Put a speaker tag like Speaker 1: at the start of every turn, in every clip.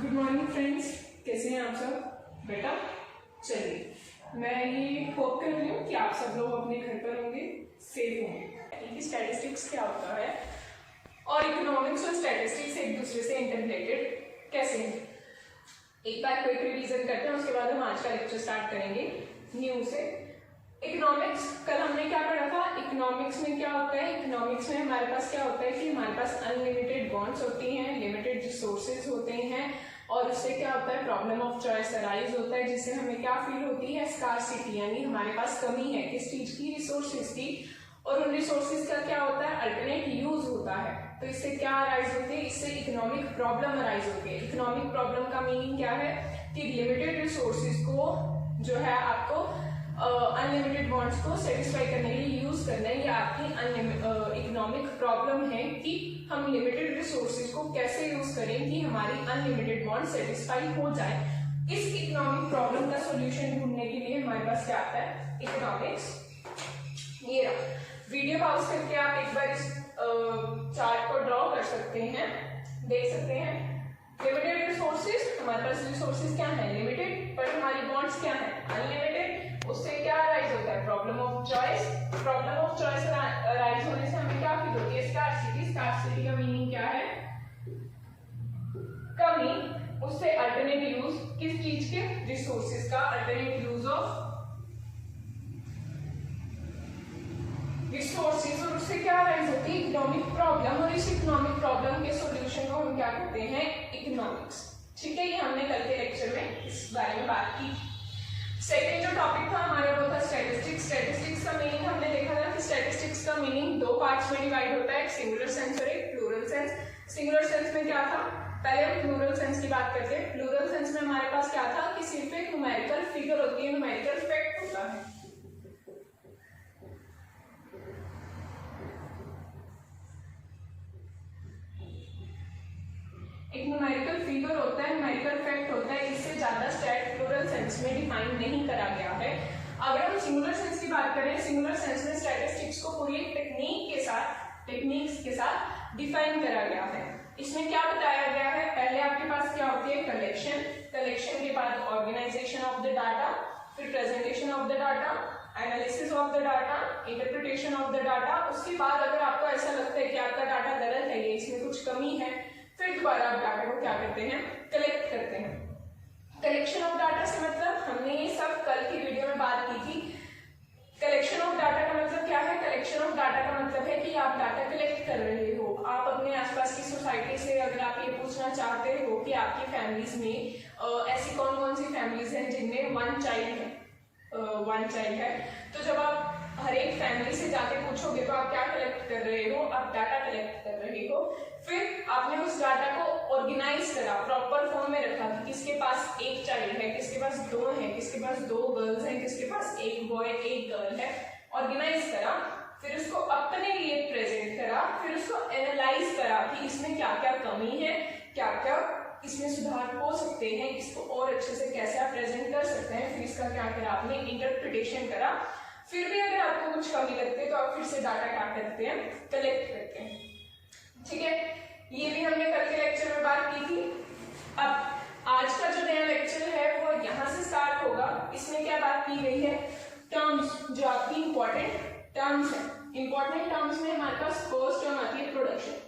Speaker 1: Good morning friends, कैसे हैं आप सब बेटा। चलिए, मैं ये होप कर रही हूँ कि आप सब लोग अपने घर पर होंगे, सेफ होंगे। स्टैटिस्टिक्स क्या होता है और इकोनॉमिक्स और स्टैटिस्टिक्स एक दूसरे से इंटररिलेटेड कैसे हैं। एक बार क्विक रिवीजन करते हैं, उसके बाद हम आज का लेक्चर स्टार्ट करेंगे न्यू से। इकोनॉमिक्स, कल हमने क्या पढ़ा था। इकोनॉमिक्स में क्या होता है, इकोनॉमिक्स में हमारे पास क्या होता है कि हमारे पास अनलिमिटेड बॉन्ड्स होती हैं, लिमिटेड रिसोर्सेज होते हैं और उससे क्या होता है, प्रॉब्लम ऑफ चॉइस अराइज होता है, जिससे हमें क्या फील होती है, स्कार्सिटी, यानी हमारे पास कमी है किस चीज की, रिसोर्सेज की। और उन रिसोर्सेज का क्या होता है, अल्टरनेट यूज होता है। तो इससे क्या अराइज होती है, इससे इकोनॉमिक प्रॉब्लम अराइज होती है। इकोनॉमिक प्रॉब्लम का मीनिंग क्या है कि लिमिटेड रिसोर्सेज को जो है आपको अनलिमिटेड बॉन्ड्स को सेटिस्फाई करने के लिए यूज करना है। ये आपकी इकोनॉमिक प्रॉब्लम है कि हम लिमिटेड रिसोर्सेज को कैसे यूज करें कि हमारी अनलिमिटेड बॉन्ड सेटिस्फाई हो जाए। इस इकोनॉमिक प्रॉब्लम का सॉल्यूशन ढूंढने के लिए हमारे पास क्या आता है, इकोनॉमिक्स। ये रहा, वीडियो पॉज करके आप एक बार इस चार्ट को ड्रॉ कर सकते हैं, देख सकते हैं। लिमिटेड रिसोर्सेज, हमारे पास रिसोर्सेज क्या है, लिमिटेड, पर हमारी बॉन्ड्स क्या है, अनलिमिटेड। उससे क्या अराइज होता है, problem of choice. Problem of choice arise होने से हमें क्या फील होती है, स्कार्सिटी। स्कार्सिटी का मीनिंग क्या है, कमी। उससे अल्टरनेट यूज किस चीज के, रिसोर्सेज का, अल्टरनेट यूज ऑफ रिसोर्सेज। और उससे क्या अराइज होती है, इकोनॉमिक प्रॉब्लम। और इस इकोनॉमिक प्रॉब्लम के सॉल्यूशन को हम क्या कहते हैं, इकोनॉमिक्स। ठीक है, ये हमने कल के लेक्चर में इस बारे में बात की। सेकेंड जो टॉपिक था हमारे वो था स्टैटिस्टिक्स। स्टैटिस्टिक्स का मीनिंग हमने देखा था कि स्टैटिस्टिक्स का मीनिंग दो पार्ट्स में डिवाइड होता है, एक सिंगुलर सेंस और एक प्लूरल सेंस। सिंगुलर सेंस में क्या था, पहले हम प्लूरल सेंस की बात करते हैं। प्लूरल सेंस में हमारे पास क्या था कि सिर्फ एक न्यूमेरिकल फिगर होती है, न्यूमेरिकल फैक्ट होता है। एक न्यूमेरिकल फिगर होता है, न्यूमेरिकल फैक्ट होता है। इससे ज्यादा स्टैट प्लूरल सेंस में डिफाइन नहीं करा गया है। अगर हम सिंगुलर सेंस की बात करें, सिंगुलर सेंस में स्टैटिस्टिक्स को पूरी टेक्निक्स के साथ डिफाइन करा गया है। इसमें क्या बताया गया है, पहले आपके पास क्या होती है, कलेक्शन। कलेक्शन के बाद ऑर्गेनाइजेशन ऑफ द डाटा, फिर presentation of the data, analysis of the data, interpretation of the data. उसके बाद अगर आपको ऐसा लगता है कि आपका डाटा गलत है, ये इसमें कुछ कमी है, फिर दोबारा आप डाटा को क्या करते हैं, कलेक्ट करते हैं। कलेक्शन ऑफ डाटा से मतलब हमने ये सब कल की वीडियो में बात की थी। कलेक्शन ऑफ डाटा का मतलब क्या है, कलेक्शन ऑफ डाटा का मतलब है कि आप डाटा कलेक्ट कर रहे हो। आप अपने आसपास की सोसाइटी से अगर आप ये पूछना चाहते हो कि आपकी फैमिलीज में ऐसी कौन कौन सी फैमिलीज हैं जिनमें वन चाइल्ड है, तो जब आप हर एक फैमिली से जाके पूछोगे तो आप क्या कलेक्ट कर रहे हो, आप डाटा कलेक्ट कर रहे हो। फिर आपने उस डाटा को ऑर्गेनाइज करा, प्रॉपर फॉर्म में रखा कि किसके पास एक चाइल्ड है, किसके पास दो है, किसके पास दो गर्ल्स हैं, किसके पास एक बॉय एक गर्ल है। ऑर्गेनाइज करा, फिर उसको अपने लिए प्रेजेंट करा, फिर उसको एनालाइज करा कि इसमें क्या क्या कमी है, क्या क्या इसमें सुधार हो सकते हैं, इसको और अच्छे से कैसे आप प्रेजेंट कर सकते हैं। फिर इसका क्या करा आपने, इंटरप्रिटेशन करा। फिर भी अगर आपको कुछ कमी लगती है तो आप फिर से डाटा क्या करते हैं, कलेक्ट करते हैं। ठीक है, ये भी हमने कल के लेक्चर में बात की थी। अब आज का जो नया लेक्चर है वो यहाँ से स्टार्ट होगा। इसमें क्या बात की गई है, टर्म्स, जो आपकी इंपॉर्टेंट टर्म्स है। इंपॉर्टेंट टर्म्स में हमारे पास फर्स्ट टर्म आती है प्रोडक्शन।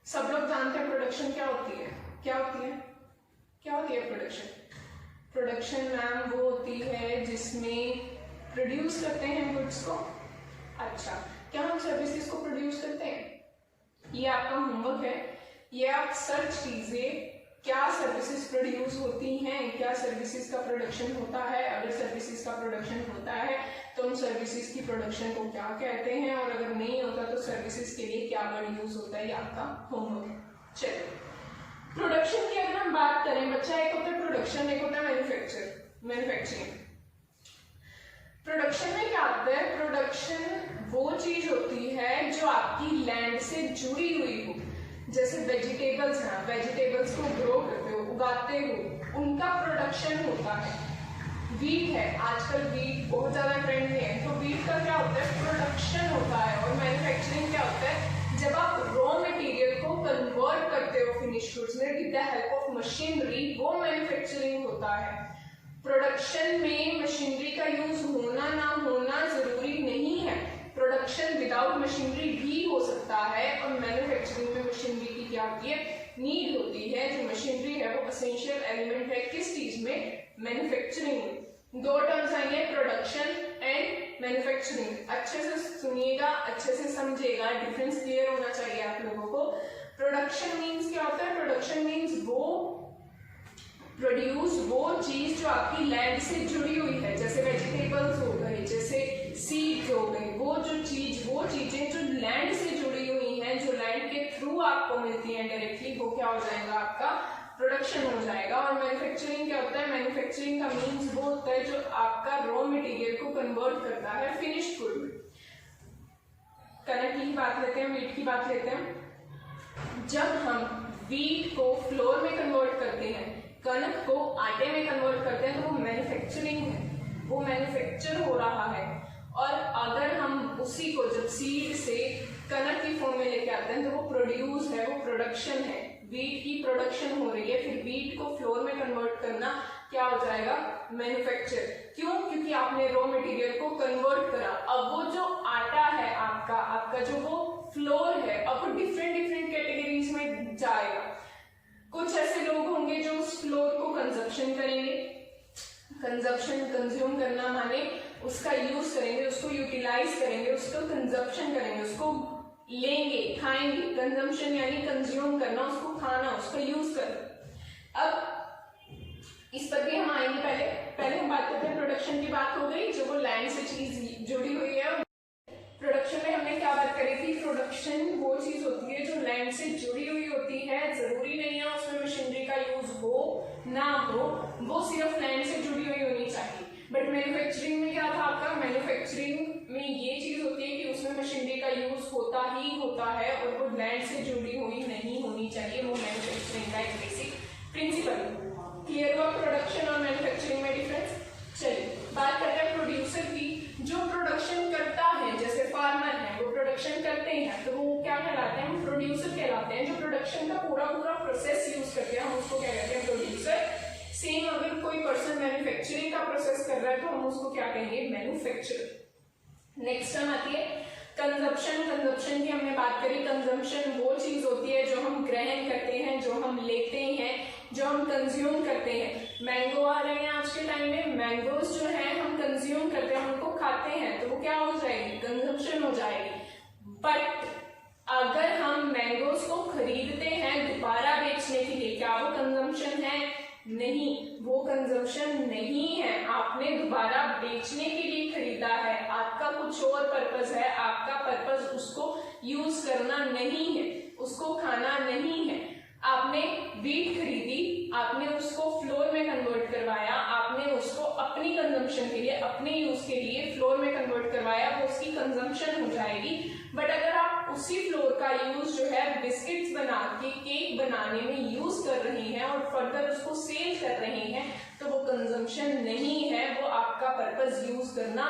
Speaker 1: सब लोग जानते हैं प्रोडक्शन क्या होती है, क्या होती है, क्या होती है प्रोडक्शन। प्रोडक्शन मैम वो होती है जिसमें प्रोड्यूस करते हैं गुड्स को। अच्छा, क्या हम सर्विसेज को प्रोड्यूस करते हैं, ये आपका होमवर्क है। ये आप सर्च कीजिए, क्या सर्विसेज प्रोड्यूस होती हैं, क्या सर्विसेज का प्रोडक्शन होता है। अगर सर्विसेज का प्रोडक्शन होता है तो उन सर्विसेज की प्रोडक्शन को क्या कहते हैं, और अगर नहीं होता तो सर्विसेज के लिए क्या वर्ड यूज होता है, ये आपका होमवर्क। चलिए, प्रोडक्शन की अगर हम बात करें बच्चा, एक होता है प्रोडक्शन, एक होता है मैन्युफैक्चरिंग। प्रोडक्शन में क्या होता है, प्रोडक्शन वो चीज होती है जो आपकी लैंड से जुड़ी हुई हो। जैसे वेजिटेबल्स हैं, वेजिटेबल्स को ग्रो करते हो, उगाते हो, उनका प्रोडक्शन होता है। वीट है, आजकल वीट बहुत ज्यादा ट्रेंड में है, तो वीट का क्या होता है, प्रोडक्शन होता है। और मैन्युफैक्चरिंग क्या होता है, जब आप रॉ मटेरियल को कन्वर्ट करते हो फिनिश गुड्स में विद द मशीनरी, वो मैन्युफैक्चरिंग होता है। प्रोडक्शन में मशीनरी का यूज होना ना होना जरूरी नहीं है, प्रोडक्शन विदाउट मशीनरी भी हो सकता है, और मैन्युफैक्चरिंग में मशीनरी की क्या होती है, नीड होती है। जो मशीनरी है वो एसेंशियल एलिमेंट है किस चीज में, मैन्युफैक्चरिंग में। दो टर्म्स आएंगे, प्रोडक्शन एंड मैन्युफैक्चरिंग। अच्छे से सुनिएगा, अच्छे से समझिएगा, डिफरेंस क्लियर होना चाहिए आप लोगों को। प्रोडक्शन मीन्स क्या होता है, प्रोडक्शन मीन्स वो प्रोड्यूस वो चीज जो आपकी लैंड से जुड़ी हुई है, जैसे वेजिटेबल्स हो गए, जैसे सीड्स हो गए, वो चीजें जो लैंड से जुड़ी हुई हैं, जो लैंड के थ्रू आपको मिलती हैं डायरेक्टली, वो क्या हो जाएगा, आपका प्रोडक्शन हो जाएगा। और मैन्युफैक्चरिंग क्या होता है, मैन्युफैक्चरिंग का मीन्स वो होता है जो आपका रॉ मटेरियल को कन्वर्ट करता है फिनिश्ड गुड में। कनक की बात लेते हैं, वीट की बात लेते हैं। जब हम वीट को फ्लोर में कन्वर्ट करते हैं, कनक को आटे में कन्वर्ट करते हैं, तो वो मैन्युफैक्चरिंग है, वो मैन्युफैक्चर हो रहा है। और अगर हम उसी को जब सीड से कनक की फॉर्म में लेके आते हैं, तो वो प्रोड्यूस है, वो प्रोडक्शन है, वीट की प्रोडक्शन हो रही है। फिर वीट को फ्लोर में कन्वर्ट करना क्या हो जाएगा, मैन्युफैक्चर। क्यों, क्योंकि आपने रॉ मटेरियल को कन्वर्ट करा। अब वो जो आटा है आपका जो वो फ्लोर है, अब वो डिफरेंट कैटेगरीज में जाएगा। कुछ ऐसे लोग होंगे जो उस फ्लोर को कंजप्शन करेंगे, कंज्यूम करना माने उसका यूज करेंगे, उसको यूटिलाइज करेंगे, उसको कंजप्शन करेंगे, उसको लेंगे, खाएंगे। कंजम्पशन यानी कंज्यूम करना, उसको खाना, उसका यूज करना। अब इस पर भी हम आएंगे, पहले हम बात करते हैं प्रोडक्शन की। बात हो गई जो वो लैंड से चीज जुड़ी हुई है। प्रोडक्शन में हमने क्या बात करी थी, प्रोडक्शन वो चीज होती है जो लैंड से जुड़ी हुई होती है। जरूरी नहीं है उसमें मशीनरी का यूज हो ना हो, वो सिर्फ लैंड से जुड़ी हुई होनी चाहिए। बट मैन्युफैक्चरिंग में क्या था आपका, मैन्युफैक्चरिंग में ये चीज होती है कि उसमें मशीनरी का यूज होता ही होता है, और वो लैंड से जुड़ी हुई नहीं होनी चाहिए। वो मैन्युफैक्चरिंग का एक बेसिक प्रिंसिपल। क्लियर हुआ प्रोडक्शन और मैन्युफैक्चरिंग में डिफरेंस। चलिए बात करते हैं प्रोड्यूसर की। जो प्रोडक्शन करता है, जैसे फार्मर है, वो प्रोडक्शन करते हैं, तो वो क्या कहलाते हैं, हम प्रोड्यूसर कहलाते हैं। जो प्रोडक्शन का पूरा प्रोसेस यूज करते हैं, हम उसको क्या कहते हैं, प्रोड्यूसर। सेम अगर कोई पर्सन मैन्युफैक्चरिंग का प्रोसेस कर रहा है, तो हम उसको क्या कहेंगे, मैन्युफैक्चरर। नेक्स्ट टर्म आती है कंजप्शन की हमने बात करी। कंजम्पशन वो चीज होती है जो हम ग्रहण करते हैं, जो हम लेते हैं, जो हम कंज्यूम करते हैं। मैंगो आ रहे हैं आज के टाइम में, मैंगोज जो है हम कंज्यूम करते हैं, उनको खाते हैं, तो वो क्या हो जाएगी, कंजम्पशन हो जाएगी। बट अगर हम मैंगोज को खरीदते हैं दोबारा बेचने के लिए, क्या वो कंजम्पशन है, नहीं, वो कंजम्पशन नहीं है। आपने दोबारा बेचने के लिए खरीदा है, आपका कुछ और पर्पस है, आपका पर्पस उसको यूज करना नहीं है, उसको खाना नहीं है। आपने वीट खरीदी, आपने उसको फ्लोर में कन्वर्ट करवाया, आपने उसको अपनी कंजम्पशन के लिए, अपने यूज के लिए फ्लोर में कन्वर्ट करवाया, वो उसकी कंजम्पशन हो जाएगी। बट अगर आप उसी फ्लोर का यूज जो है बिस्किट्स बना के केक बनाने में यूज कर रहे हैं और फर्दर उसको सेल कर रहे हैं, तो वो कंजम्पशन नहीं है, वो आपका पर्पस यूज करना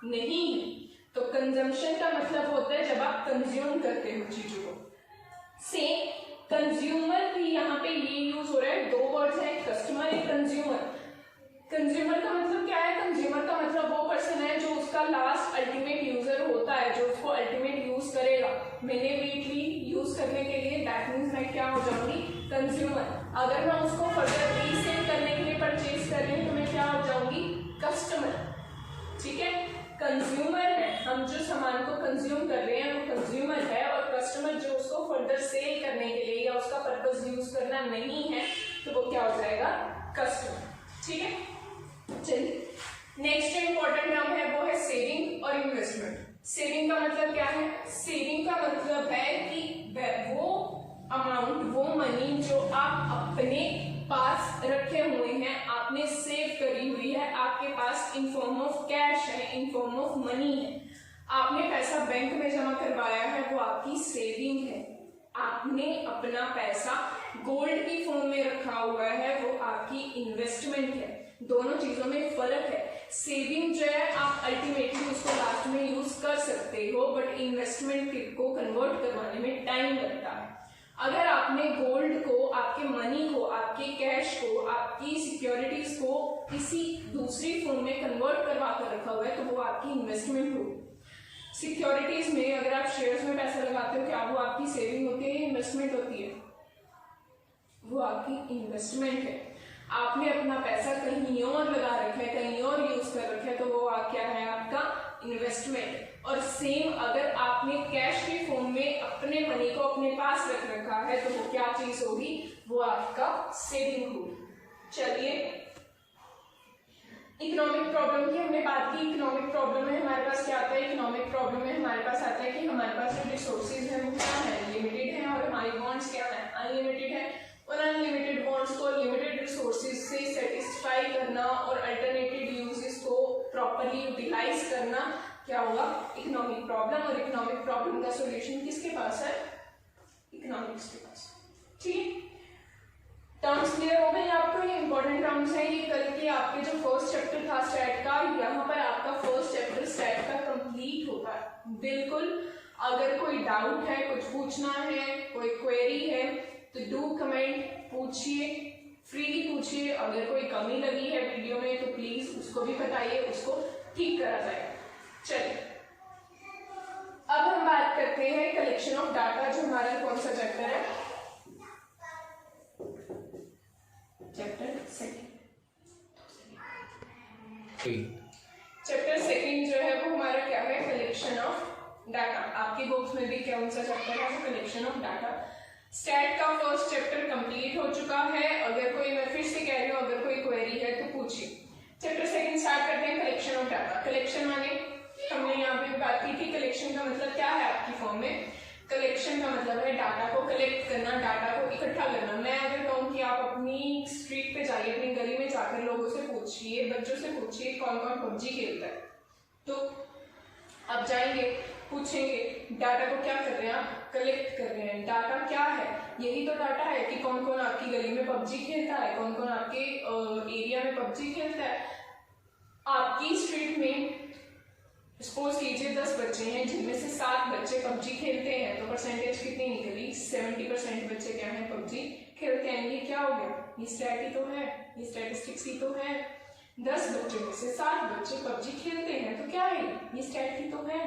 Speaker 1: नहीं है। तो कंजम्पशन का मतलब होता है जब आप कंज्यूम करते हो चीजों को। सेम कंज्यूमर भी यहाँ पे ये यूज हो रहा है, दो वर्ड्स है, कस्टमर एक कंज्यूमर। कंज्यूमर का मतलब क्या है, कंज्यूमर का मतलब वो पर्सन है जो उसका लास्ट अल्टीमेट यूजर होता है, जो उसको अल्टीमेट यूज करेगा। मैंने वीकली यूज करने के लिए, दैट मीन्स मैं क्या हो जाऊंगी, कंज्यूमर। अगर मैं उसको फर्दर रीसेल करने के लिए परचेज कर रही हूँ, तो मैं क्या हो जाऊंगी, कस्टमर। ठीक है, कंज्यूमर है, हम जो सामान को कंज्यूम कर रहे हैं वो कंज्यूमर है, और कस्टमर जो उसको फर्दर सेल करने के लिए या उसका पर्पस यूज करना नहीं है, तो वो क्या हो जाएगा, कस्टमर। ठीक है, चलिए नेक्स्ट जो इंपॉर्टेंट टर्म है वो है सेविंग और इन्वेस्टमेंट। सेविंग का मतलब क्या है, सेविंग का मतलब है कि वो अमाउंट, वो मनी जो आप अपने पास रखे हुए हैं, आपने सेव करी हुई है, आपके पास इन फॉर्म ऑफ कैश है, इन फॉर्म ऑफ मनी है, आपने पैसा बैंक में जमा करवाया है, वो आपकी सेविंग है। आपने अपना पैसा गोल्ड की फॉर्म में रखा हुआ है, वो आपकी इन्वेस्टमेंट है। दोनों चीजों में फर्क है। सेविंग जो है आप अल्टीमेटली उसको लास्ट में यूज कर सकते हो, बट इन्वेस्टमेंट को कन्वर्ट करवाने में टाइम लगता है। अगर आपने गोल्ड को, आपके मनी को, आपके कैश को, आपकी सिक्योरिटीज को किसी दूसरी फॉर्म में कन्वर्ट करवा कर रखा हुआ है तो वो आपकी इन्वेस्टमेंट होगी। सिक्योरिटीज में अगर आप शेयर्स में पैसा लगाते हो, क्या वो आपकी सेविंग होती है, इन्वेस्टमेंट होती है? वो आपकी इन्वेस्टमेंट है। आपने अपना पैसा कहीं और लगा रखा है, कहीं और यूज कर रखा है, तो वो क्या है, आपका इन्वेस्टमेंट। और सेम अगर आपने कैश की फॉर्म में अपने मनी को अपने पास रख रखा है तो वो क्या चीज होगी, वो आपका सेविंग होगी। चलिए, इकोनॉमिक प्रॉब्लम की हमने बात की। इकोनॉमिक प्रॉब्लम में हमारे पास क्या आता है, इकोनॉमिक प्रॉब्लम में हमारे पास आता है कि हमारे पास जो रिसोर्सेज है वो क्या है, लिमिटेड है, और हमारी बॉन्ड्स क्या है, अनलिमिटेड है। और अनलिमिटेड बॉन्ड्स को लिमिटेड रिसोर्सेज से सेटिस्फाई करना और अल्टरनेटिव यूजेस को प्रॉपर्ली यूटिलाइज करना क्या होगा, इकोनॉमिक प्रॉब्लम। और इकोनॉमिक प्रॉब्लम का सॉल्यूशन किसके पास है, इकोनॉमिक्स के पास। ठीक, टर्म्स क्लियर हो गए आपको? ये इंपॉर्टेंट टर्म्स हैं, ये कल के आपके जो फर्स्ट चैप्टर था स्टैट का, यहाँ पर आपका फर्स्ट चैप्टर स्टैट का कंप्लीट होता है बिल्कुल। अगर कोई डाउट है, कुछ पूछना है, कोई क्वेरी है तो डू कमेंट, पूछिए, फ्रीली पूछिए। अगर कोई कमी लगी है वीडियो में तो प्लीज उसको भी बताइए, उसको ठीक करा जाए। चलिए, अब हम बात करते हैं कलेक्शन ऑफ डाटा, जो हमारा कौन सा चैप्टर है, चैप्टर सेकंड। चैप्टर सेकंड जो है वो हमारा क्या है, कलेक्शन ऑफ डाटा। आपकी बुक्स में भी कौन सा चैप्टर है, कलेक्शन ऑफ डाटा। स्टैट का फर्स्ट चैप्टर कंप्लीट हो चुका है। अगर कोई, मैं फिर से कह रही हूँ, अगर कोई क्वेरी है तो पूछिए। चैप्टर सेकंड स्टार्ट करते हैं, कलेक्शन ऑफ डाटा। कलेक्शन माने हमने यहाँ पे बात की थी, कलेक्शन का मतलब क्या है आपकी फॉर्म में, कलेक्शन का मतलब है डाटा को कलेक्ट करना, डाटा को इकट्ठा करना। मैं अगर कहूँ कि आप अपनी स्ट्रीट पे जाइए, अपनी गली में जाकर लोगों से पूछिए, बच्चों से पूछिए कौन कौन पबजी खेलता है, तो आप जाएंगे, पूछेंगे, डाटा को क्या कर रहे हैं आप, कलेक्ट कर रहे हैं। डाटा क्या है, यही तो डाटा है कि कौन कौन आपकी गली में पबजी खेलता है, कौन कौन आपके एरिया में पबजी खेलता है। आपकी स्ट्रीट में सपोज कीजिए 10 बच्चे हैं, जिनमें से 7 बच्चे पबजी खेलते हैं, तो परसेंटेज कितनी निकली, 70% बच्चे क्या है, पबजी खेलते हैं। ये क्या हो गया, ये स्टैट ही तो है, ये स्टैटिस्टिक्स ही तो है। 10 बच्चों में से 7 बच्चे पबजी खेलते हैं, तो क्या है, ये स्टैट ही तो है।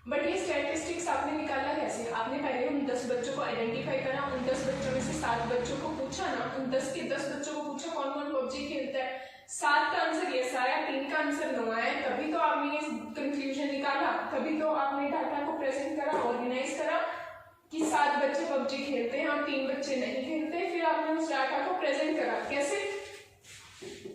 Speaker 1: बट ये स्टैटिस्टिक्स आपने निकाला कैसे, आपने पहले उन 10 बच्चों को आइडेंटिफाई करा, उन 10 बच्चों में से 7 बच्चों को पूछा ना, उन 10 के 10 बच्चों को पूछा कौन कौन पबजी खेलता है, 7 का आंसर यस आया, 3 का आंसर नो आया, तभी तो आपने ये कंक्लूजन निकाला, तभी तो आपने डाटा को प्रेजेंट करा, ऑर्गेनाइज करा कि 7 बच्चे पबजी खेलते हैं और 3 बच्चे नहीं खेलते। फिर आपने उस डाटा को प्रेजेंट करा, कैसे,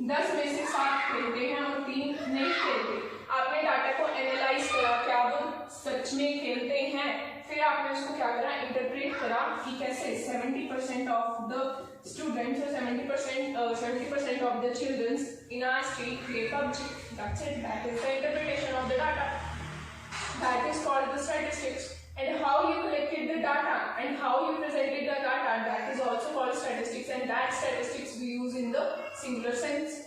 Speaker 1: 10 में से 7 खेलते हैं और 3 नहीं खेलते। आपने डाटा को एनालाइज करा, क्या वो सच में खेलते हैं, फिर आपने उसको क्या करा, इंटरप्रेट करा कि कैसे 70% ऑफ द स्टूडेंट्स और 70% of the childrens in our street play PUBG. That's it, that is the interpretation of the data, that is called the statistics. And how you collected the data and how you presented the data, that is also called statistics, and that statistics we use in the singular sense.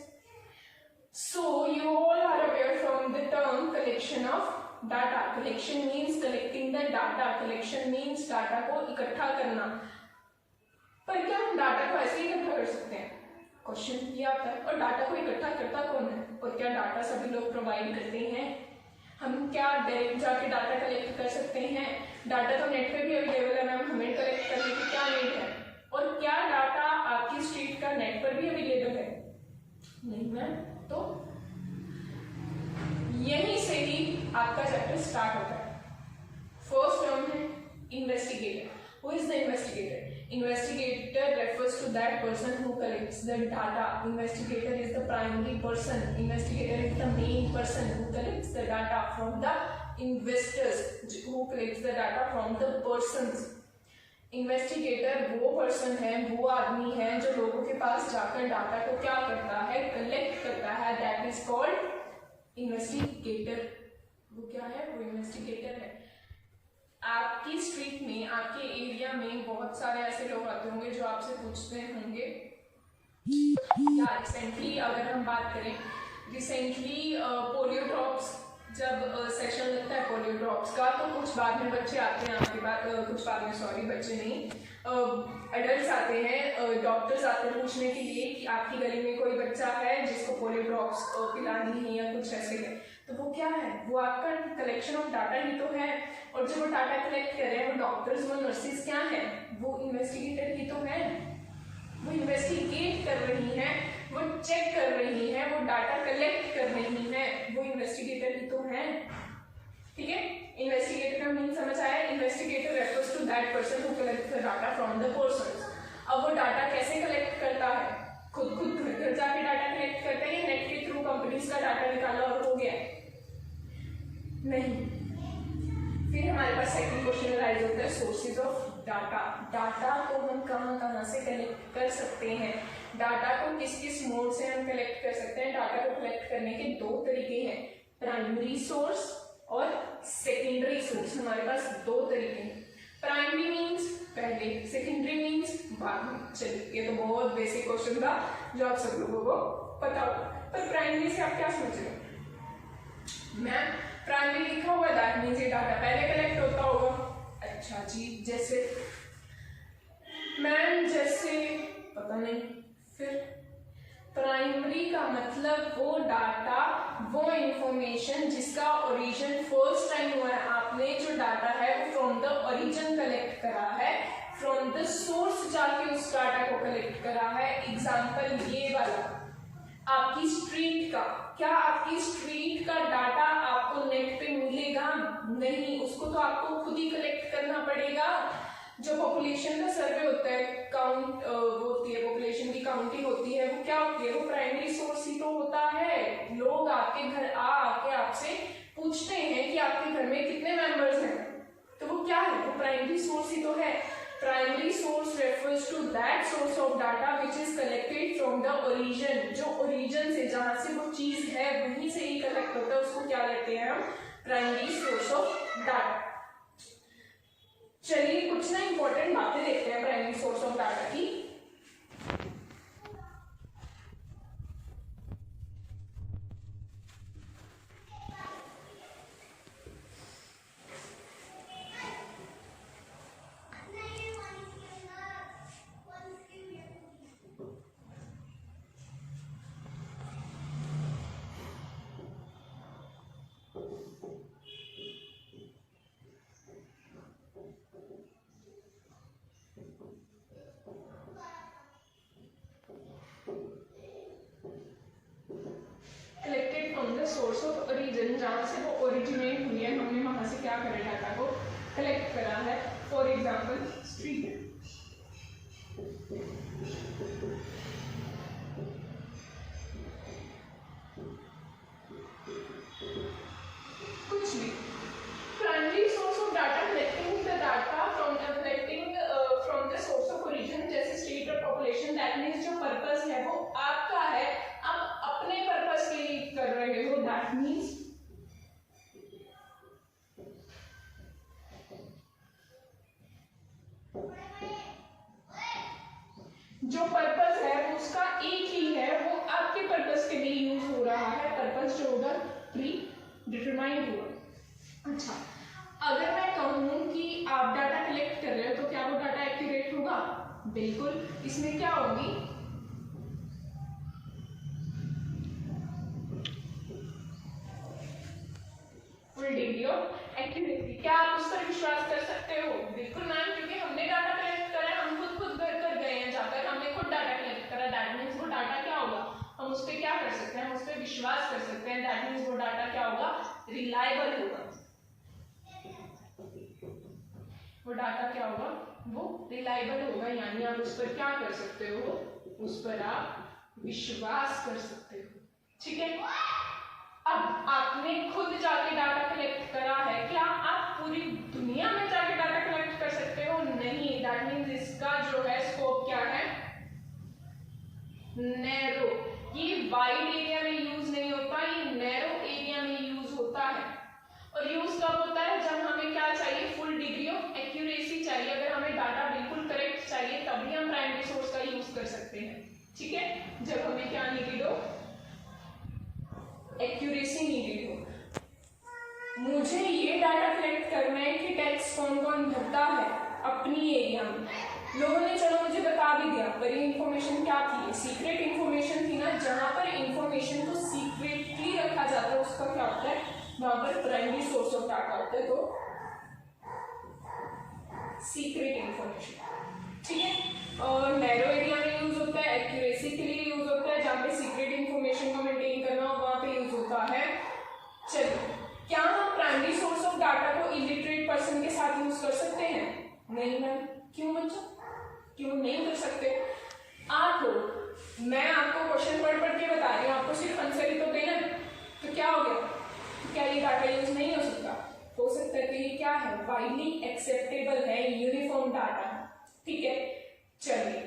Speaker 1: So you all are aware from the term collection of data. Collection means collecting the data. Collection means data को इकट्ठा करना। पर क्या हम data को ऐसे ही इकट्ठा कर सकते हैं, क्वेश्चन ये आता है। और डाटा को इकट्ठा करता कौन है, और क्या डाटा सभी लोग प्रोवाइड करते हैं? हम क्या डायरेक्ट जाके डाटा कलेक्ट कर सकते हैं? डाटा तो नेट पे भी अवेलेबल है मैम, हमें कलेक्ट करने की क्या नीड है? और क्या डाटा आपकी स्ट्रीट का नेट पर भी अवेलेबल है? नहीं मैम। तो यहीं से ही आपका चैप्टर स्टार्ट होता है। फर्स्ट टर्म है investigator. Who is the investigator? Investigator refers to that person who collects the data. Investigator is the primary person. Investigator is the main person who collects the data from the investors, who collects the data from the persons. Investigator वो person है, वो आदमी है जो लोगों के पास जाकर data को क्या करता है, कलेक्ट करता है। That is called investigator. वो क्या है, वो investigator है। आपकी स्ट्रीट में, आपके एरिया में बहुत सारे ऐसे लोग आते होंगे जो आपसे पूछते होंगे, या रिसेंटली अगर हम बात करें, रिसेंटली पोलियो ड्रॉप्स जब सेशन लगता है पोलियो ड्रॉप्स का तो कुछ बाद में बच्चे आते हैं आपके पास, कुछ बाद में, सॉरी बच्चे नहीं, एडल्ट्स आते हैं, डॉक्टर्स आते हैं पूछने के लिए कि आपकी गली में कोई बच्चा है जिसको पोलियो ड्रॉप्स पिलानी है या कुछ ऐसे है। तो वो क्या है, वो आपका कलेक्शन ऑफ डाटा ही तो है। और जो वो डाटा कलेक्ट कर रहे हैं वो डॉक्टर्स, वो नर्सेज क्या है, वो इन्वेस्टिगेटर ही तो है। वो इन्वेस्टिगेट कर रही है, वो चेक कर रही है, वो डाटा कलेक्ट कर रही है, वो इन्वेस्टिगेटर ही तो है। ठीक है, इन्वेस्टिगेटर का मीन समझ आया। Investigator refers to that person who collect the data from the person. अब वो डाटा कैसे कलेक्ट करता है, खुद घर जाके डाटा कलेक्ट करता है या नेट के थ्रू कंपनीज का डाटा निकाला और हो गया? नहीं। फिर हमारे पास सेकंड क्वेश्चन राइज होता है, सोर्सेज ऑफ डाटा। डाटा को हम कहाँ से कलेक्ट कर सकते हैं, डाटा को किस मोड से हम कलेक्ट कर सकते हैं। डाटा को कलेक्ट करने के दो तरीके हैं, प्राइमरी सोर्स और सेकेंडरी सोर्स। हमारे पास दो तरीके हैं, प्राइमरी मीन्स पहले, सेकेंडरी मीन्स बाद में। चलिए, ये तो बहुत बेसिक क्वेश्चन था जो आप सब लोगों को पता होगा, पर प्राइमरी से आप क्या समझ रहे हो? मैम प्राइमरी लिखा हुआ है, दैट मीन्स ये डाटा पहले कलेक्ट होता होगा। अच्छा जी, जैसे मैम, जैसे पता नहीं। फिर प्राइमरी का मतलब वो डाटा, वो इंफॉर्मेशन जिसका ओरिजिन फर्स्ट टाइम हुआ है। आपने जो डाटा है वो फ्रॉम द ओरिजिन कलेक्ट करा है, फ्रॉम द सोर्स जाके उस डाटा को कलेक्ट करा है। एग्जाम्पल ये वाला आपकी स्ट्रीट का, क्या आपकी स्ट्रीट का डाटा आपको नेट पे मिलेगा? नहीं, उसको तो आपको खुद ही कलेक्ट करना पड़ेगा। जो पॉपुलेशन का सर्वे होता है, काउंट होती है, पॉपुलेशन की काउंटिंग होती है, वो क्या होती है, वो प्राइमरी सोर्स ही तो होता है। लोग आपके घर आके आपसे पूछते हैं कि आपके घर में कितने मेंबर्स हैं, तो वो क्या है, वो प्राइमरी सोर्स ही तो है। Primary source refers to that source of data which is collected from the origin. जो ओरिजिन से, जहां से वो चीज है वहीं से ही कलेक्ट होता है, उसको क्या लेते हैं हम, प्राइमरी सोर्स ऑफ डाटा। चलिए कुछ ना इंपॉर्टेंट बातें देखते हैं प्राइमरी सोर्स ऑफ डाटा की। सोर्स ऑफ ओरिजिन, जहाँ से वो ओरिजिनेट हुई है, हमने वहां से क्या करा, डाटा को कलेक्ट करा है। फॉर एग्जाम्पल स्ट्रीट, कुछ भी primary source of data, collecting the data from from the source of origin, जैसे स्ट्रीट और पॉपुलेशन। दैट मीन्स जो पर्पस है वो आपका है, आप अपने पर्पस के लिए कर रहे हो। दैट मीन्स जो पर्पस है वो उसका एक ही है, वो आपके पर्पस के लिए यूज हो रहा है। पर्पस जो होगा प्री डिटरमाइंड होगा। अच्छा, अगर मैं कहूं कि आप डाटा कलेक्ट कर रहे हो तो क्या वो डाटा एक्यूरेट होगा? बिल्कुल। इसमें क्या होगी, फुल डिग्री ऑफ एक्यूरेसी। क्या आप उस पर विश्वास कर सकते हो? बिल्कुल मैम, क्योंकि हमने डाटा कलेक्ट करा है, हम खुद घर कर गए हैं, जाकर हमने खुद डाटा कलेक्ट करा। दैट मीन्स वो डाटा क्या होगा, हम उस पर क्या कर सकते हैं, हम उस पर विश्वास कर सकते हैं। दैट मीन्स वो डाटा क्या होगा, रिलायबल होगा। वो डाटा क्या होगा, वो रिलायबल होगा, यानी आप उस पर क्या कर सकते हो, उस पर आप विश्वास कर सकते हो। ठीक है, अब आपने खुद जाके डाटा कलेक्ट करा है, क्या आप पूरी दुनिया में जाके डाटा कलेक्ट कर सकते हो? नहीं। दैट मीन्स इसका जो है स्कोप क्या है, नैरो। ये वाइड एरिया में यूज नहीं होता, ये नैरो एरिया में यूज होता है। और यूज कब होता है, जब हमें क्या चाहिए, फुल डिग्री ऑफ एक्यूरेसी चाहिए। अगर हमें डाटा बिल्कुल करेक्ट चाहिए तभी हम प्राइमरी सोर्स का यूज कर सकते हैं। ठीक है, जब हमें क्या नीडेड हो, एक्यूरेसी नीडेड हो। अपनी एरिया में लोगों ने चलो मुझे बता भी दिया, पर ये इन्फॉर्मेशन क्या थी, सीक्रेट इन्फॉर्मेशन थी ना। जहाँ पर इन्फॉर्मेशन को सीक्रेटली रखा जाता है उसका क्या होता है, वहां पर प्राइमरी सोर्स ऑफ डाटा होता है, तो सीक्रेट इन्फॉर्मेशन। ठीक है, और नैरो एरिया में यूज होता है, एक्यूरेसी के लिए यूज होता है, जहाँ पे सीक्रेट इन्फॉर्मेशन को मेंटेन करना हो वहां पे यूज होता है। चलिए, क्या हम प्राइमरी सोर्स ऑफ डाटा को इलिटरेट पर्सन के साथ यूज कर सकते हैं? नहीं मैम। क्यों बच्चों, क्यों नहीं कर सकते? आप हो, मैं आपको क्वेश्चन पढ़ के बता रही हूँ, आपको सिर्फ आंसर ही तो देना, तो क्या हो गया, क्या ये डाटा यूज नहीं हो सकता? हो सकता है। तो ये क्या है, वाइडली एक्सेप्टेबल है, यूनिफॉर्म डाटा है। ठीक है, चलिए,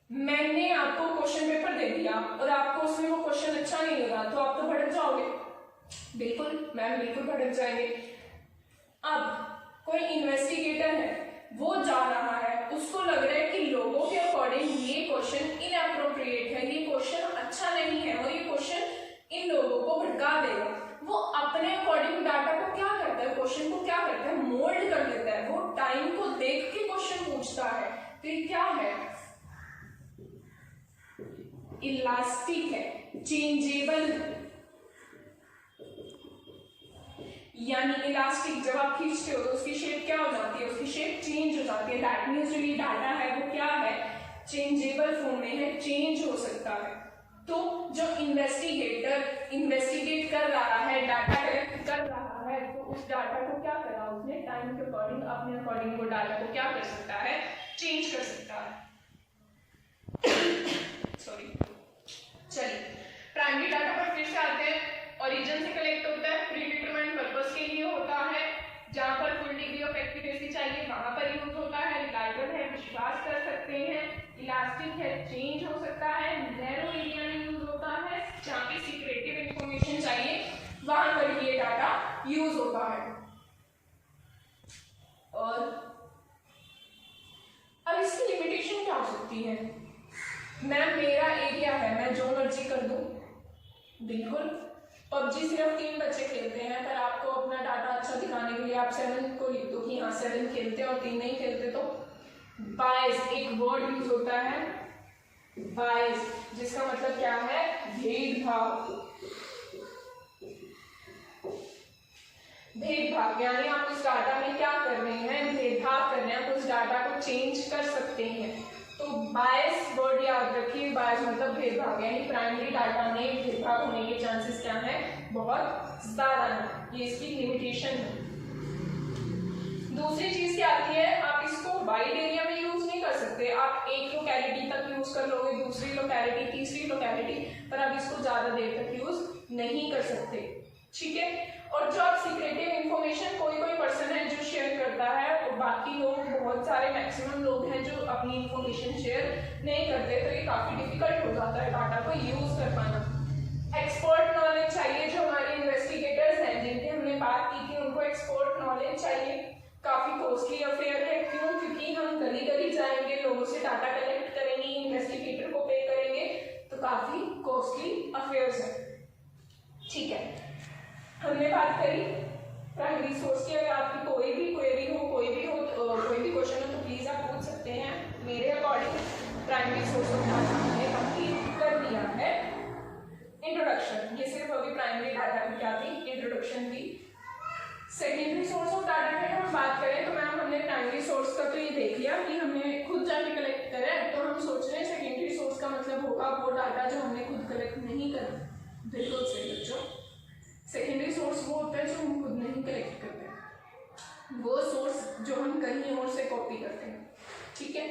Speaker 1: मैंने आपको क्वेश्चन पेपर दे दिया और आपको उसमें वो क्वेश्चन अच्छा नहीं लगा, तो आप तो भटक जाओगे। बिल्कुल मैम, बिल्कुल भटक जाएंगे। अब कोई इन्वेस्टिगेटर है, वो जा रहा है, उसको लग रहा है कि लोगों के अकॉर्डिंग ये क्वेश्चन इनएप्रोप्रिएट है, ये क्वेश्चन अच्छा नहीं है और ये क्वेश्चन इन लोगों को भटका देगा। वो अपने अकॉर्डिंग डाटा को क्या करता है, क्वेश्चन को क्या करता है, मोल्ड कर देता है। वो टाइम को देख के क्वेश्चन पूछता है। तो ये क्या है, इलास्टिक है, चेंजेबल है। यानी इलास्टिक, जब आप खींचते हो तो उसकी शेप क्या हो जाती है, उसकी शेप चेंज हो जाती है। दैट मींस जो ये डाटा है वो क्या है, चेंजेबल फॉर्म में है, चेंज हो सकता है। तो जो इन्वेस्टिगेटर इन्वेस्टिगेट कर रहा है, डाटा कलेक्ट कर रहा है, तो उस डाटा को क्या करा उसने, टाइम के अकॉर्डिंग, अपने अकॉर्डिंग वो डाटा को क्या कर सकता है, चेंज कर सकता है। सॉरी, चलिए, प्राइमरी डाटा पर फिर से आते हैं। ओरिजिन से कलेक्ट होता है, प्रीडिटरमाइंड पर्पस के लिए होता है, जहां पर फुल डिग्री ऑफ एक्यूरेसी चाहिए वहां पर यूज होता है। रिलायबल है, विश्वास कर सकते हैं। इलास्टिक है, चेंज हो सकता है। नैरो एरिया में यूज होता है, जहां पे सीक्रेटिव इंफॉर्मेशन चाहिए वहां पर ये डाटा यूज होता है। और अब इसकी लिमिटेशन क्या हो सकती है? मैम मेरा एरिया है, मैं जो मर्जी कर दूं। बिल्कुल, पबजी सिर्फ 3 बच्चे खेलते हैं, पर आपको अपना डाटा अच्छा दिखाने के लिए आप 7 को लिख दो कि हाँ 7 खेलते हैं और 3 नहीं खेलते, तो बायस एक वर्ड यूज होता है, बायस, जिसका मतलब क्या है, भेदभाव। भेदभाव यानी आप उस डाटा में क्या कर रहे हैं, भेदभाव कर रहे हैं, आप उस डाटा को चेंज कर सकते हैं। तो बायस वर्ड याद रखिए, बायस मतलब भेदभाव, यानी प्राइमरी डाटा में भेदभाव होने के चांसेस क्या है, बहुत ज्यादा है। ये इसकी लिमिटेशन है। दूसरी चीज क्या आती है, आप इसको वाइड एरिया में यूज नहीं कर सकते। आप एक लोकेलिटी तक यूज कर लोगे, दूसरी लोकेलिटी, तीसरी लोकेलिटी, पर आप इसको ज्यादा देर तक यूज नहीं कर सकते। ठीक है, और जो आप सीक्रेटिव इंफॉर्मेशन कोई पर्सन है जो शेयर करता है, और बाकी लोग, बहुत सारे मैक्सिमम लोग हैं जो अपनी इंफॉर्मेशन शेयर नहीं करते, तो ये काफी डिफिकल्ट हो जाता है डाटा को यूज कर पाना। एक्सपर्ट नॉलेज चाहिए, जो हमारे इन्वेस्टिगेटर्स हैं जिनकी हमने बात की थी, उनको एक्सपर्ट नॉलेज चाहिए। काफी कॉस्टली अफेयर है, क्यों, क्योंकि हम गली गली जाएंगे, लोगों से डाटा कलेक्ट करेंगे, इन्वेस्टिगेटर को पे करेंगे, तो काफी कॉस्टली अफेयर्स है। ठीक है, हमने बात करी प्राइमरी सोर्स की। अगर आपकी कोई भी क्वेरी हो, कोई भी क्वेश्चन हो, तो प्लीज आप पूछ सकते हैं। मेरे according primary source of data हमने कंप्लीट कर दिया है। इंट्रोडक्शन, ये सिर्फ अभी प्राइमरी डाटा की क्या थी, इंट्रोडक्शन थी। सेकेंडरी सोर्स ऑफ डाटा की हम बात करें तो मैम हमने प्राइमरी सोर्स का तो ये देख लिया कि हमने खुद जाके कलेक्ट करा है, तो हम सोच रहे हैं सेकेंडरी सोर्स का मतलब होगा वो डाटा जो हमने खुद कलेक्ट नहीं करा। बिल्कुल सही बच्चों, सेकेंडरी सोर्स वो होता है जो हम खुद नहीं कलेक्ट करते हैं, वो सोर्स जो हम कहीं और से कॉपी करते हैं। ठीक है,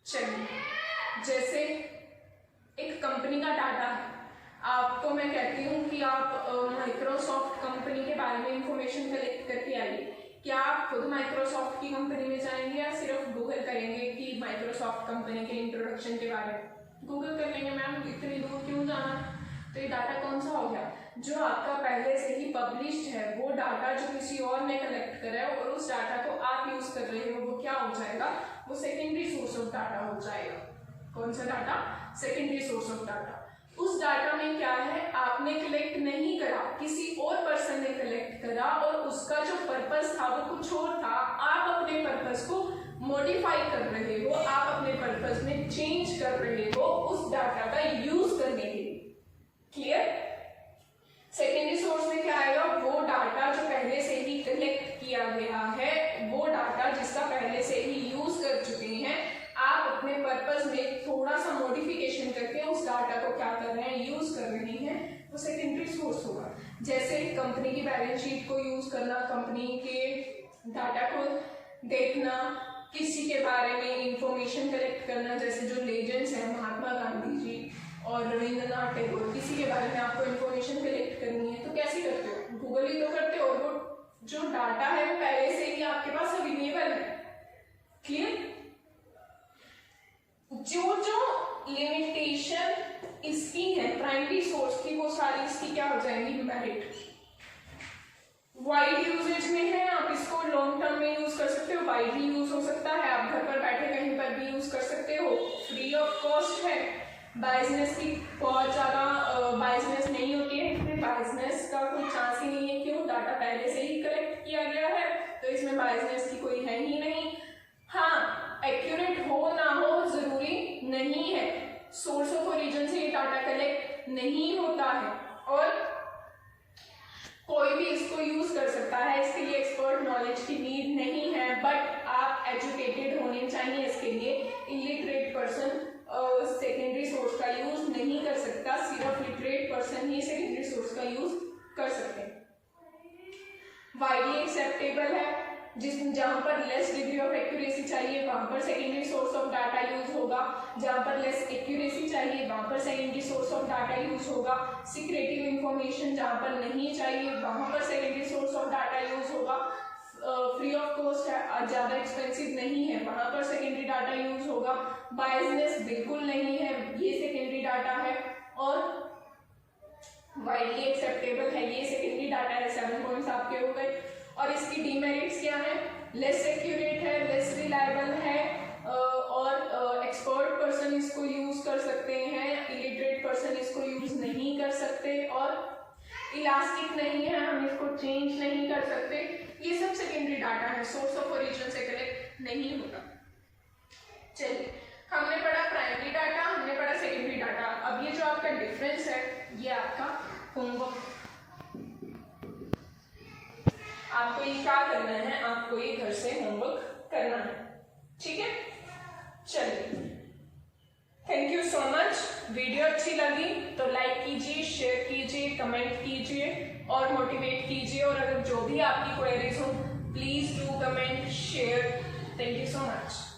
Speaker 1: चलिए, जैसे एक कंपनी का डाटा है, आपको मैं कहती हूँ कि आप माइक्रोसॉफ्ट कंपनी के बारे में इंफॉर्मेशन कलेक्ट करके आइए। क्या आप खुद माइक्रोसॉफ्ट की कंपनी में जाएंगे या सिर्फ गूगल करेंगे कि माइक्रोसॉफ्ट कंपनी के इंट्रोडक्शन के बारे में? गूगल कर लेंगे मैम, इतनी दूर क्यों जाना। तो ये डाटा कौन सा हो गया, जो आपका पहले से ही पब्लिश्ड है, वो डाटा जो किसी और ने कलेक्ट करा है और उस डाटा को आप यूज कर रहे हो, वो क्या हो जाएगा, वो सेकेंडरी सोर्स ऑफ डाटा हो जाएगा। कौन सा data, secondary source of data. उस डाटा में क्या है, आपने कलेक्ट नहीं करा, किसी और पर्सन ने कलेक्ट करा और उसका जो पर्पस था वो कुछ और था, आप अपने पर्पस को कर रहे हो, आप अपने पर्पस में चेंज कर रहे हो उस डाटा का यूज करने के लिए। क्लियर? सेकेंडरी सोर्स में क्या आएगा, वो डाटा जो पहले से ही कलेक्ट किया गया है, वो डाटा जिसका पहले से ही यूज कर चुके हैं, आप अपने पर्पस में थोड़ा सा मॉडिफिकेशन करके उस डाटा को क्या कर रहे हैं, यूज कर रहे हैं, वो सेकेंडरी सोर्स होगा। जैसे कंपनी की बैलेंस शीट को यूज करना, कंपनी के डाटा को देखना, किसी के बारे में इंफॉर्मेशन कलेक्ट करना, जैसे जो लेजेंड्स हैं महात्मा गांधी जी और रविंद्रनाथ टैगोर, किसी के बारे में आपको इंफॉर्मेशन कलेक्ट करनी है तो कैसे करते हो, गूगल ही तो करते हो, और वो जो डाटा है वो पहले से ही आपके पास अवेलेबल है। क्लियर? जो लिमिटेशन इसकी है प्राइमरी सोर्स की, वो सारी इसकी क्या हो जाएंगी, इनवैलिड। वाइड यूजेज में है, आप इसको लॉन्ग टर्म में यूज कर सकते हो, वाइडली यूज हो सकता है, आप घर पर बैठे कहीं पर भी यूज कर सकते हो, फ्री ऑफ कॉस्ट है, बायसनेस की बहुत ज्यादा बायसनेस नहीं होती है, इसमें बायसनेस का कोई चांस ही नहीं है। क्यों? डाटा पहले से ही कलेक्ट किया गया है तो इसमें बायसनेस की कोई है ही नहीं। हाँ, एक्यूरेट हो ना हो जरूरी नहीं है, सोर्स ऑफ ओरिजिन से ये डाटा कलेक्ट नहीं होता है और कोई भी इसको यूज कर सकता है, इसके लिए एक्सपर्ट नॉलेज की नीड नहीं है, बट आप एजुकेटेड होने चाहिए इसके लिए। इलिटरेट पर्सन सेकेंडरी सोर्स का यूज नहीं कर सकता, सिर्फ लिटरेट पर्सन ही सेकेंडरी सोर्स का यूज कर सकते हैं। वाइडली एक्सेप्टेबल है, जहां पर लेस डिग्री ऑफ एक्यूरेसी चाहिए वहां पर secondary source of data use होगा, जहां पर लेस एक्यूरेसी चाहिए वहां पर secondary source of data use होगा, सीक्रेटिव इंफॉर्मेशन जहां पर नहीं चाहिए वहां पर secondary source of data use होगा, फ्री ऑफ कॉस्ट है, ज्यादा एक्सपेंसिव नहीं है वहां पर सेकेंडरी डाटा यूज होगा, बायसनेस बिल्कुल नहीं है, ये सेकेंडरी डाटा है, और वाइडली एक्सेप्टेबल है, ये सेकेंडरी डाटा है। 7 पॉइंट्स आपके हो गए। और इसकी डीमेरिट्स क्या है, लेस एक्यूरेट है, लेस रिलायबल है, और एक्सपर्ट पर्सन इसको यूज कर सकते हैं, इलिटरेट पर्सन इसको यूज नहीं कर सकते, और इलास्टिक नहीं है, हम इसको चेंज नहीं कर सकते। ये सब सेकेंडरी डाटा है, सोर्स ऑफ ओरिजिन से कलेक्ट नहीं होता। चलिए, हमने पढ़ा प्राइमरी डाटा, हमने पढ़ा सेकेंडरी डाटा। अब ये जो आपका डिफरेंस है, ये आपका होमवर्क, आपको ये क्या करना है, आपको ये घर से होमवर्क करना है, ठीक है। चलिए, thank you so much. Video अच्छी लगी तो लाइक कीजिए, शेयर कीजिए, कमेंट कीजिए और मोटिवेट कीजिए, और अगर जो भी आपकी क्वेरीज हो please do comment, share. Thank you so much.